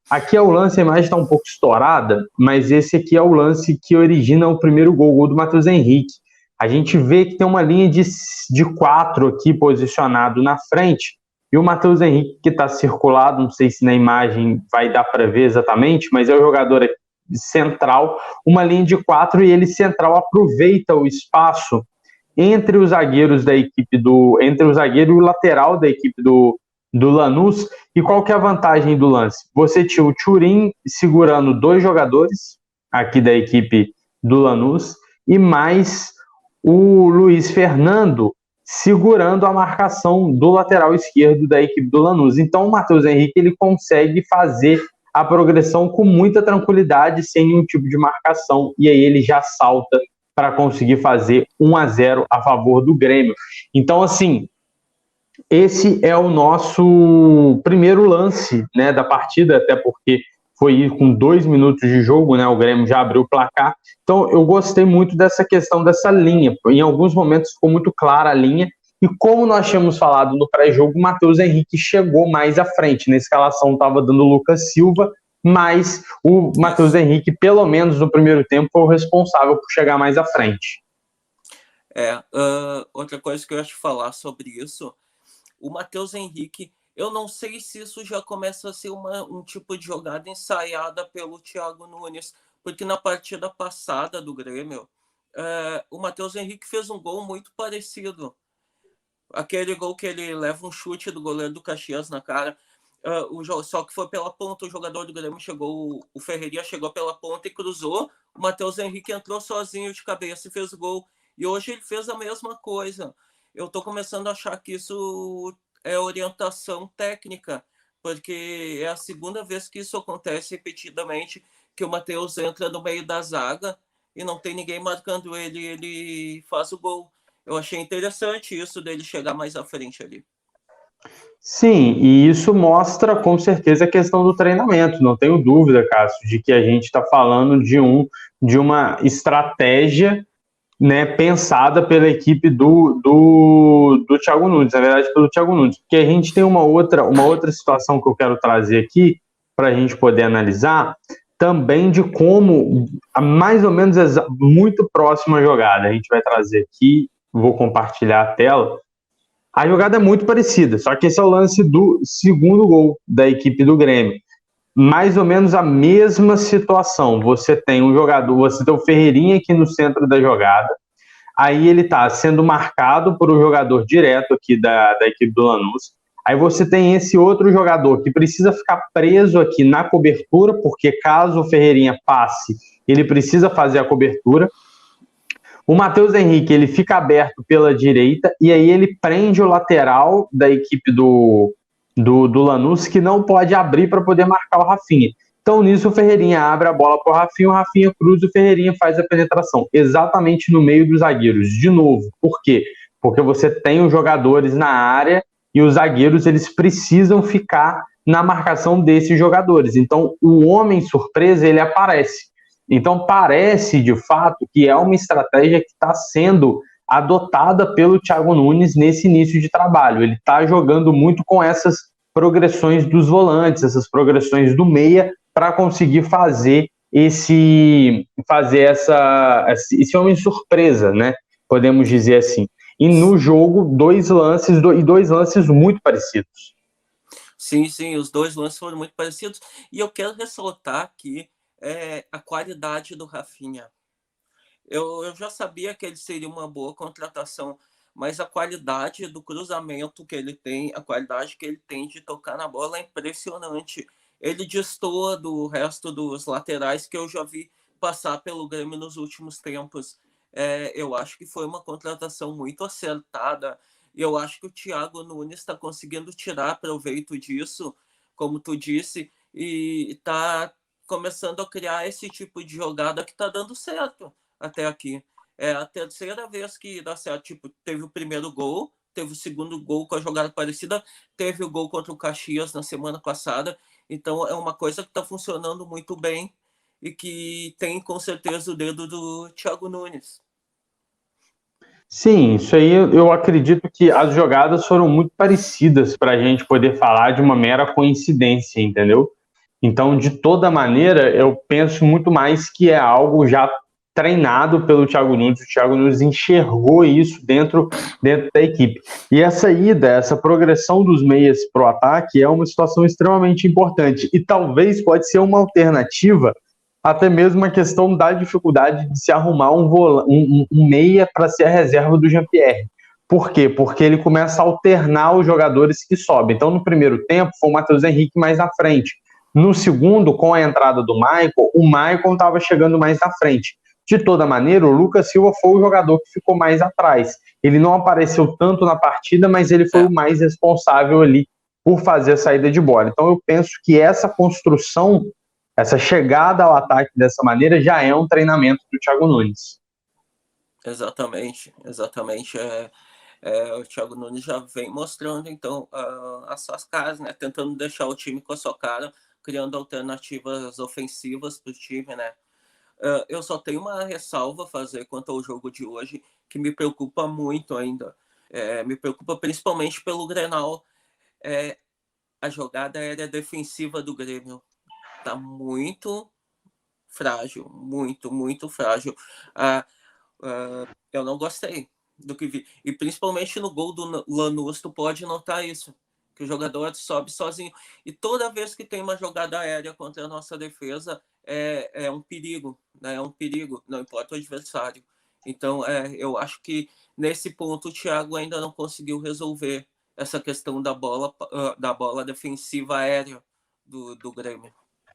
aqui é o lance, a imagem está um pouco estourada, mas esse aqui é o lance que origina o primeiro gol do Matheus Henrique. A gente vê que tem uma linha de 4 aqui posicionado na frente, e o Matheus Henrique que está circulado, não sei se na imagem vai dar para ver exatamente, mas é o jogador central, uma linha de 4, e ele central aproveita o espaço entre os zagueiros da equipe entre o zagueiro e o lateral da equipe do Lanús. E qual que é a vantagem do lance? Você tinha o Thurim segurando 2 jogadores aqui da equipe do Lanús e mais o Luiz Fernando segurando a marcação do lateral esquerdo da equipe do Lanús. Então o Matheus Henrique ele consegue fazer a progressão com muita tranquilidade, sem nenhum tipo de marcação, e aí ele já salta para conseguir fazer 1-0 a favor do Grêmio. Então, assim, esse é o nosso primeiro lance, né, da partida, até porque foi com 2 minutos de jogo, né, o Grêmio já abriu o placar. Então, eu gostei muito dessa questão dessa linha. Em alguns momentos ficou muito clara a linha, e como nós tínhamos falado no pré-jogo, o Matheus Henrique chegou mais à frente. Na escalação estava dando o Lucas Silva, mas o Matheus Henrique, pelo menos no primeiro tempo, foi o responsável por chegar mais à frente. Outra coisa que eu ia te falar sobre isso, o Matheus Henrique, eu não sei se isso já começa a ser um tipo de jogada ensaiada pelo Thiago Nunes, porque na partida passada do Grêmio, o Matheus Henrique fez um gol muito parecido. Aquele gol que ele leva um chute do goleiro do Caxias na cara, só que foi pela ponta, o jogador do Grêmio chegou, o Ferreirinha chegou pela ponta e cruzou, o Matheus Henrique entrou sozinho de cabeça e fez o gol. E hoje ele fez a mesma coisa. Eu estou começando a achar que isso é orientação técnica, porque é a segunda vez que isso acontece repetidamente, que o Matheus entra no meio da zaga e não tem ninguém marcando ele, ele faz o gol. Eu achei interessante isso dele chegar mais à frente ali. Sim, e isso mostra com certeza a questão do treinamento. Não tenho dúvida, Cássio, de que a gente está falando de uma estratégia, né, pensada pela equipe do Thiago Nunes, na verdade pelo Thiago Nunes, porque a gente tem uma outra situação que eu quero trazer aqui para a gente poder analisar, também de como, mais ou menos muito próxima a jogada, a gente vai trazer aqui, vou compartilhar a tela. A jogada é muito parecida, só que esse é o lance do segundo gol da equipe do Grêmio. Mais ou menos a mesma situação. Você tem um jogador, você tem o Ferreirinha aqui no centro da jogada, aí ele está sendo marcado por um jogador direto aqui da equipe do Lanús. Aí você tem esse outro jogador que precisa ficar preso aqui na cobertura, porque caso o Ferreirinha passe, ele precisa fazer a cobertura. O Matheus Henrique, ele fica aberto pela direita e aí ele prende o lateral da equipe do Lanús, que não pode abrir para poder marcar o Rafinha. Então, nisso, o Ferreirinha abre a bola para o Rafinha cruza, o Ferreirinha faz a penetração, exatamente no meio dos zagueiros. De novo, por quê? Porque você tem os jogadores na área e os zagueiros, eles precisam ficar na marcação desses jogadores. Então, o homem surpresa, ele aparece. Então, parece, de fato, que é uma estratégia que está sendo adotada pelo Thiago Nunes nesse início de trabalho. Ele está jogando muito com essas progressões dos volantes, essas progressões do meia, para conseguir fazer esse homem surpresa, né? Podemos dizer assim. E no jogo, dois lances muito parecidos. Sim, os 2 lances foram muito parecidos. E eu quero ressaltar que a qualidade do Rafinha. Eu já sabia que ele seria uma boa contratação, mas a qualidade do cruzamento que ele tem, a qualidade que ele tem de tocar na bola é impressionante. Ele destoa do resto dos laterais que eu já vi passar pelo Grêmio nos últimos tempos. Eu acho que foi uma contratação muito acertada e eu acho que o Thiago Nunes está conseguindo tirar proveito disso, como tu disse, e está começando a criar esse tipo de jogada que está dando certo até aqui. É a terceira vez que dá certo. Tipo, teve o primeiro gol, teve o segundo gol com a jogada parecida, teve o gol contra o Caxias na semana passada. Então, é uma coisa que está funcionando muito bem e que tem, com certeza, o dedo do Thiago Nunes. Sim, isso aí eu acredito que as jogadas foram muito parecidas para a gente poder falar de uma mera coincidência, entendeu? Então, de toda maneira, eu penso muito mais que é algo já treinado pelo Thiago Nunes. O Thiago Nunes enxergou isso dentro da equipe. E essa ida, essa progressão dos meias para o ataque é uma situação extremamente importante. E talvez pode ser uma alternativa, até mesmo a questão da dificuldade de se arrumar um meia para ser a reserva do Jean-Pierre. Por quê? Porque ele começa a alternar os jogadores que sobem. Então, no primeiro tempo, foi o Matheus Henrique mais na frente. No segundo, com a entrada do Maicon, o Maicon estava chegando mais na frente. De toda maneira, o Lucas Silva foi o jogador que ficou mais atrás. Ele não apareceu tanto na partida, mas ele foi o mais responsável ali por fazer a saída de bola. Então, eu penso que essa construção, essa chegada ao ataque dessa maneira, já é um treinamento do Thiago Nunes. Exatamente. O Thiago Nunes já vem mostrando, então, as suas caras, né? Tentando deixar o time com a sua cara, criando alternativas ofensivas para o time, né? Eu só tenho uma ressalva a fazer quanto ao jogo de hoje, que me preocupa muito ainda. Me preocupa principalmente pelo Grenal. A jogada aérea defensiva do Grêmio tá muito frágil, muito frágil. Eu não gostei do que vi. E principalmente no gol do Lanús, tu pode notar isso, que o jogador sobe sozinho. E toda vez que tem uma jogada aérea contra a nossa defesa, é um perigo, né? É um perigo, não importa o adversário. Então, eu acho que nesse ponto o Thiago ainda não conseguiu resolver essa questão da bola defensiva aérea do Grêmio.